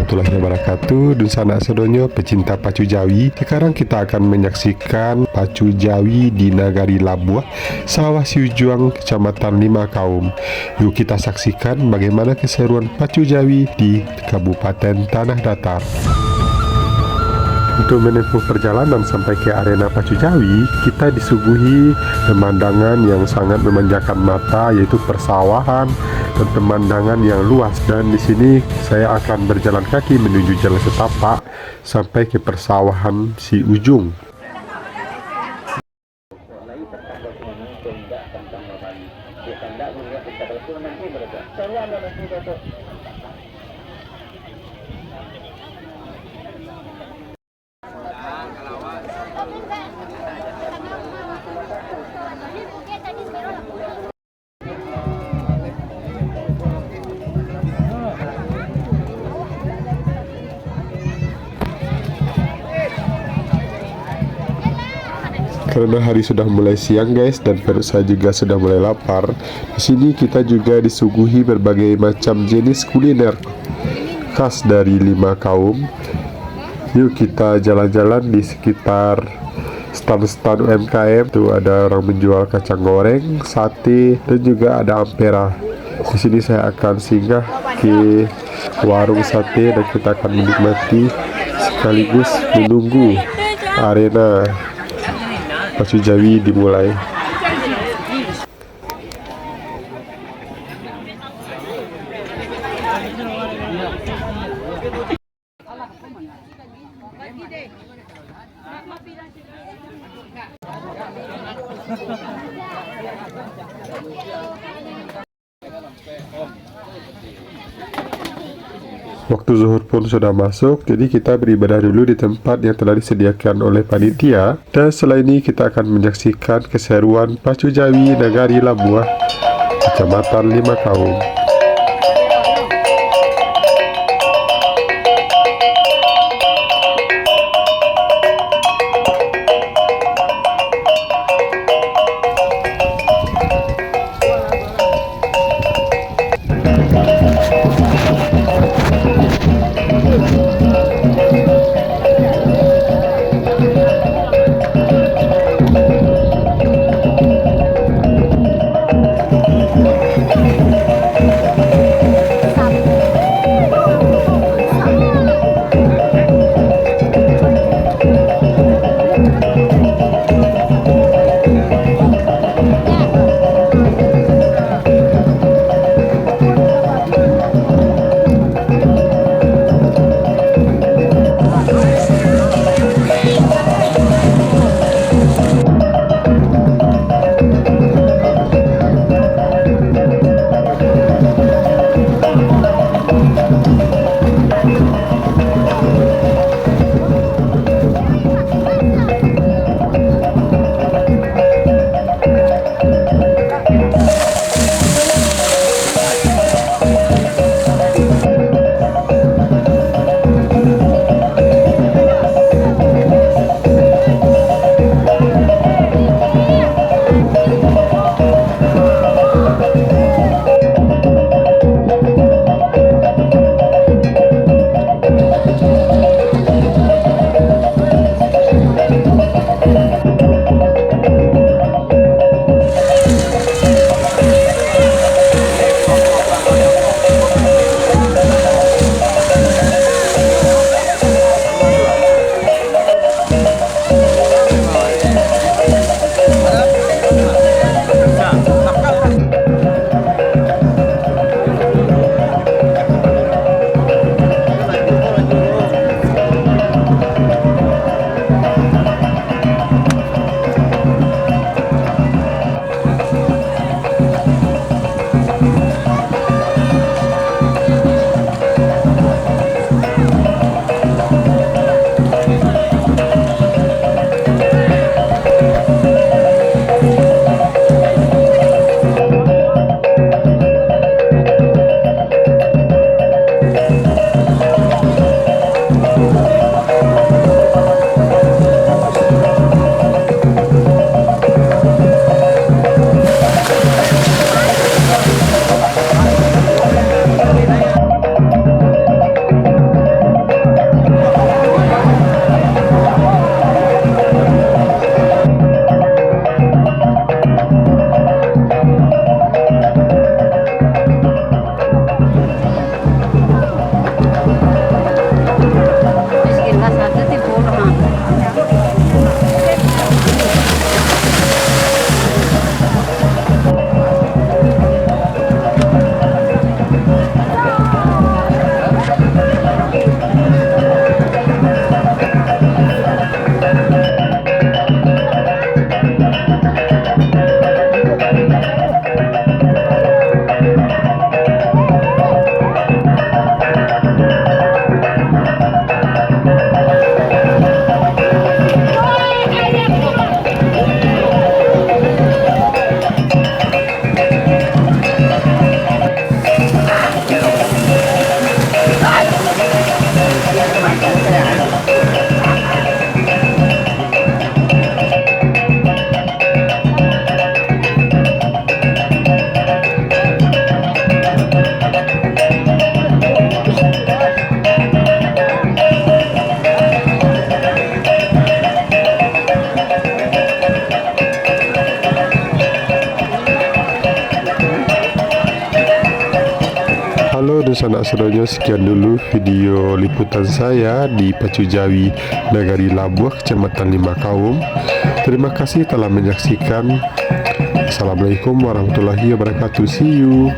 warahmatullahi wabarakatuh. Dun sanak sedonyo pecinta pacu Jawi. Sekarang kita akan menyaksikan pacu Jawi di Nagari Labuah, Sawah Siujuang, Kecamatan Lima Kaum. Yuk kita saksikan bagaimana keseruan pacu Jawi di Kabupaten Tanah Datar. Untuk menempuh perjalanan sampai ke arena pacu Jawi, kita disuguhi pemandangan yang sangat memanjakan mata, yaitu persawahan dan pemandangan yang luas. Dan di sini saya akan berjalan kaki menuju jalan setapak sampai ke persawahan Si Ujung. Karena hari sudah mulai siang guys, dan perut saya juga sudah mulai lapar. Di sini kita juga disuguhi berbagai macam jenis kuliner khas dari Lima Kaum. Yuk kita jalan-jalan di sekitar stand-stand UMKM. Tuh ada orang menjual kacang goreng, sate, dan juga ada ampera. Di sini saya akan singgah ke warung sate dan kita akan menikmati sekaligus menunggu arena pacu Jawi dimulai. Waktu zuhur pun sudah masuk, jadi kita beribadah dulu di tempat yang telah disediakan oleh panitia. Dan setelah ini kita akan menyaksikan keseruan pacu Jawi Nagari Labuah, Kecamatan Lima Kaum. sanak sedoyo, sekian dulu video liputan saya di Pacu Jawi, Nagari Labuh, Kecamatan Limakaum. Terima kasih telah menyaksikan. Assalamualaikum warahmatullahi wabarakatuh. See you.